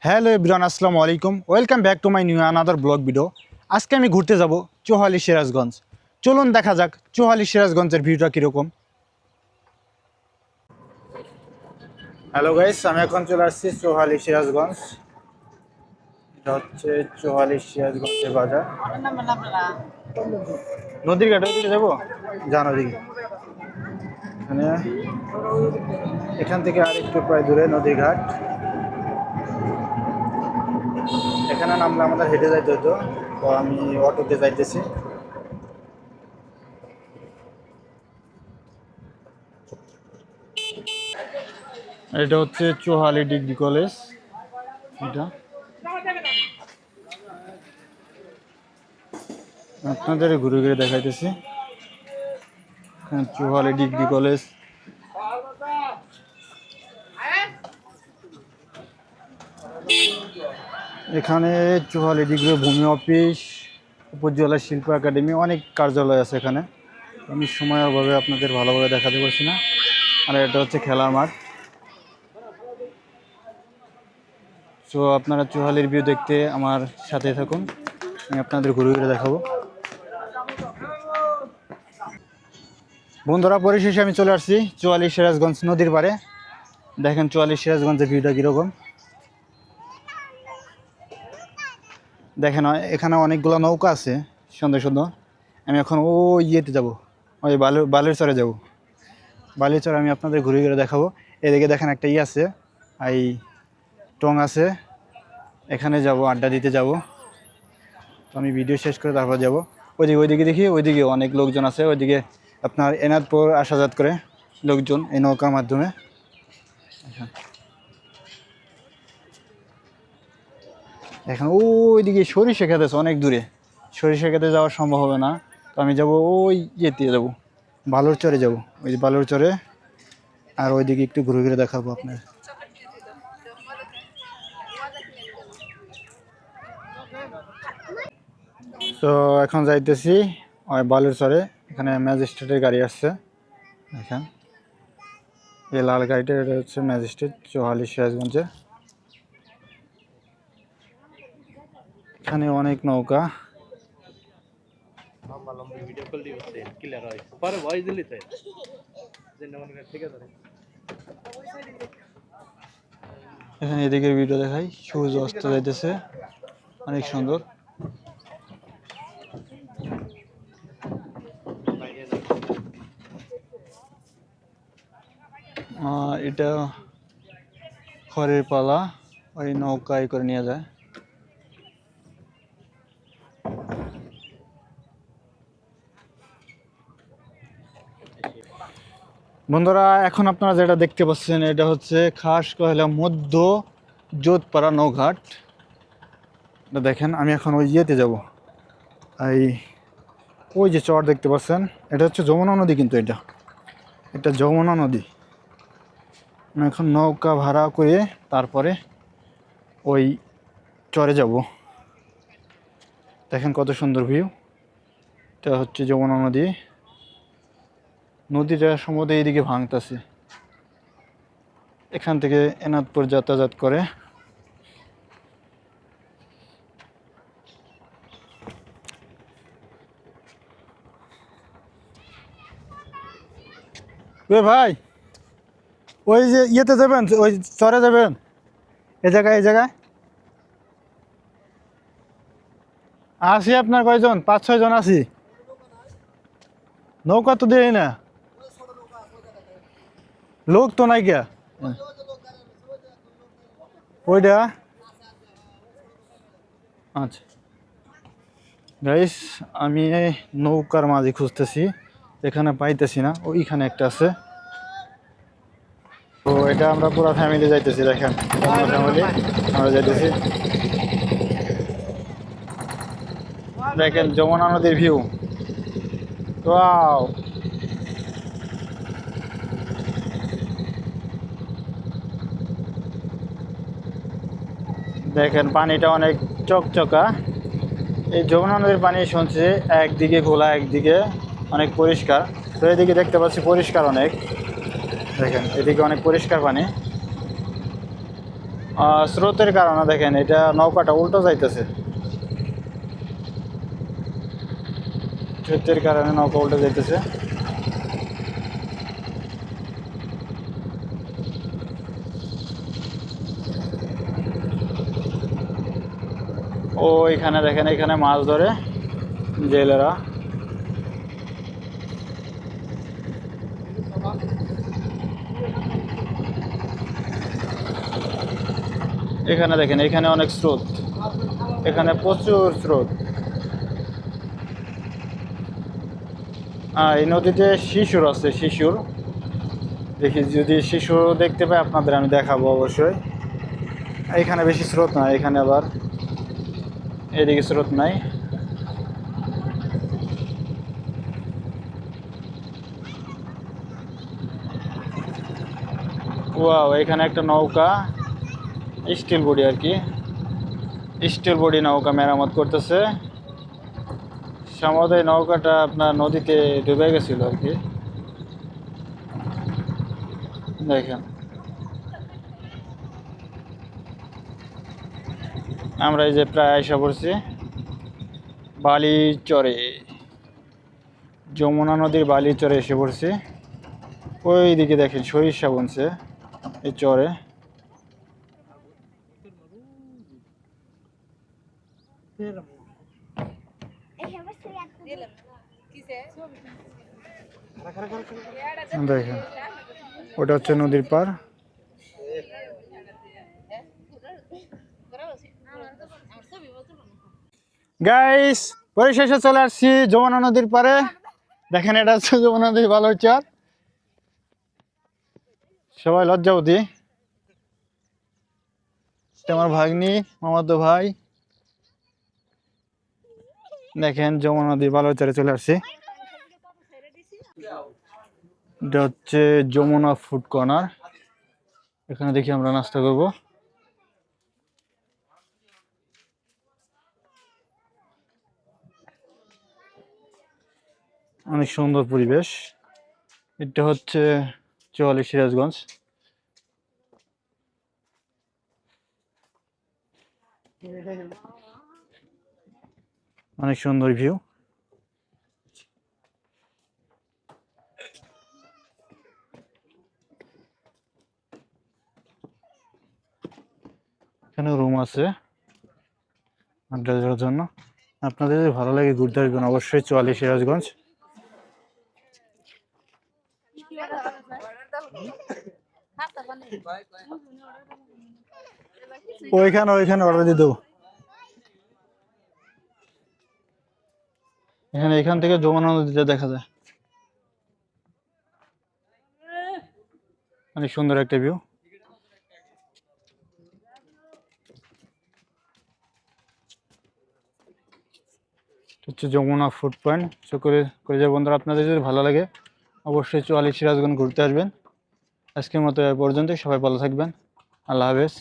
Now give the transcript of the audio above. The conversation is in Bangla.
হ্যালো এভরিওয়ান, আসসালামু আলাইকুম। Welcome back to my new another blog video. আজকে আমি ঘুরতে যাব চৌহালি সিরাজগঞ্জ। চলুন দেখা যাক চৌহালি সিরাজগঞ্জের ভিউটা কীরকম। হ্যালো গাইস, আমি এখন চলে আসছি চৌহালি সিরাজগঞ্জ। এটা হচ্ছে চৌহালি সিরাজগঞ্জের বাজার। নদীর ঘাট ওইদিকে যাবো, যান ওদিকে। এখান থেকে আর একটু প্রায় দূরে নদীর ঘাট। এখানে নামলে আমাদের হেঁটে যাইতে হতো, তো আমি অটোতে যাইতেছি। এটা হচ্ছে চৌহালি ডিগ্রি কলেজ। এটা আপনাদের ঘুরে ঘুরে দেখাইতেছি। Chauhali degree college. এখানে চৌহালি ডিগ্রি ভূমি অফিস, উপজেলা শিল্প একাডেমি, অনেক কার্যালয় আছে এখানে। আমি সময়ের অভাবে আপনাদের ভালোভাবে দেখাতে পারছি না। আর এটা হচ্ছে খেলার মাঠ। সো আপনারা চৌহালির ভিউ দেখতে আমার সাথে থাকুন, আমি আপনাদের ঘুরে ঘুরে দেখাবো। বন্ধুরা, পরিশেষে আমি চলে আসছি চৌহালি সিরাজগঞ্জ নদীর পাড়ে। দেখেন চৌহালি সিরাজগঞ্জের ভিউটা কীরকম। দেখেন এখানে অনেকগুলো নৌকা আছে, সুন্দর সুন্দর। আমি এখন ওই ইয়েতে যাব, ওই বালুর চরে যাব। বালুর চরে আমি আপনাদের ঘুরে ঘুরে দেখাবো। এদিকে দেখেন একটা আছে, এই টং আছে, এখানে যাব, আড্ডা দিতে যাব। তো আমি ভিডিও শেষ করে তারপর যাব। ওইদিকে দেখি, ওইদিকে অনেক লোকজন আছে। ওইদিকে আপনার এনাদপুর আসা যাত করে লোকজন এই নৌকার মাধ্যমে। এখন ওইদিকে সরিষা খেতে আছে অনেক দূরে, সরিষা খেতে যাওয়া সম্ভব হবে না। তো আমি যাব ওই ইয়েতে যাবো, বালুর চরে যাব, ওই বালুর চরে। আর ওইদিকে একটু ঘুরে ঘুরে দেখাবো আপনার। তো এখন যাইতেছি ওই বালুর চরে। এখানে ম্যাজিস্ট্রেটের গাড়ি আসছে। দেখেন এই লাল গাড়িটা, এটা হচ্ছে ম্যাজিস্ট্রেট চৌহালি সিরাজগঞ্জে। এখানে অনেক নৌকা। এখানে এদিকে ভিডিও দেখাই, সূর্য অস্ত যাইতেছে, অনেক সুন্দর। এটা খড়ের পালা, ওই নৌকায় করে নিয়ে যায়। বন্ধুরা, এখন আপনারা যেটা দেখতে পাচ্ছেন এটা হচ্ছে খাস কয়লা মধ্য যোধপাড়া নৌঘাট। এটা দেখেন, আমি এখন ওই ইয়েতে যাব, এই ওই যে চর দেখতে পাচ্ছেন, এটা হচ্ছে যমুনা নদী। কিন্তু এটা যমুনা নদী। আমি এখন নৌকা ভাড়া করে তারপরে ওই চরে যাব। দেখেন কত সুন্দর ভিউ। এটা হচ্ছে যমুনা নদী। নদীটা সম্ভবত এইদিকে ভাঙতেছে, এখান থেকে এনাদপুর যাতায়াত করে। ভাই, ওই যে ইয়েতে যাবেন, ওই চরে যাবেন, এই জায়গায় আছি। আপনার কয়জন? 5-6 জন আছি। নৌকা তো দেই না, লোক তো নাই কে ওইটা। আচ্ছা গাইস, আমি নৌকার মাঝে খুঁজতেছি, এখানে পাইতেছি না। ওইখানে একটা আছে। তো এটা আমরা পুরো ফ্যামিলি যাইতেছি। দেখেন ফ্যামিলি আমরা যাইতেছি। দেখেন যমুনা নদীর ভিউ। ওয়াও, দেখেন পানিটা অনেক চকচকা। এই যমুনা নদীর পানি শুনছি একদিকে খোলা, একদিকে অনেক পরিষ্কার। তো এদিকে দেখতে পাচ্ছি পরিষ্কার অনেক। দেখেন এদিকে অনেক পরিষ্কার পানি। স্রোতের কারণে দেখেন এটা নৌকাটা উল্টো যাইতেছে, স্রোতের কারণে নৌকা উল্টো যাইতেছে। ও এখানে দেখেন, এখানে মাছ ধরে জেলেরা। এখানে দেখেন, এখানে অনেক স্রোত, এখানে প্রচুর স্রোত। এই নদীতে শিশুর আছে, শিশুর দেখি যদি শিশু দেখতে পাই আপনাদের আমি দেখাবো অবশ্যই। এখানে বেশি স্রোত নাই, এখানে আবার এদিকে স্রোত নাই। ওয়াও, এখানে একটা নৌকা, স্টিল বডি আর কি, স্টিল বডি নৌকা মেরামত করতেছে। সম্ভবত এই নৌকাটা আপনার নদীতে ডুবে গেছিল আর কি। দেখেন আমরা এই যে প্রায় এসে পড়ছি বালিচরে, যমুনা নদীর বালিচরে এসে পড়ছি। ওই দিকে দেখেন সরিষা বুনছে এই চরে। দেখেন ওটা হচ্ছে নদীর পার। গাইস পরিশেষে চলে আসছি যমুনা নদীর পারে। দেখেন এটা হচ্ছে যমুনা নদীর বালুচর। সবাই লজ্জাবতী, আমার ভাগ্নি, মামাতো ভাই। দেখেন যমুনা নদীর বালুচরে চলে আসছি। এটা হচ্ছে যমুনা ফুড কর্নার, এখানে দেখি আমরা নাস্তা করব। অনেক সুন্দর পরিবেশ। এটা হচ্ছে 44 সিরাজগঞ্জ। অনেক সুন্দর ভিউ। এখানে রুম আছে আড্ডা দেওয়ার জন্য। আপনাদের যদি ভালো লাগে ঘুরতে আসবেন অবশ্যই 44 সিরাজগঞ্জ। ওইখানে ওইখানে অর্ডার দিয়ে দেবো। এখানে এখান থেকে যমুনা নদীতে দেখা যায়, অনেক সুন্দর একটা ভিউ। হচ্ছে যমুনা ফুড পয়েন্ট। করে যে বন্ধুরা আপনাদের যদি ভালো লাগে অবশ্যই 44 সিরাজগঞ্জ ঘুরতে আসবেন। আজকের মতো এ পর্যন্ত, সবাই ভালো থাকবেন, আল্লাহ হাফেজ।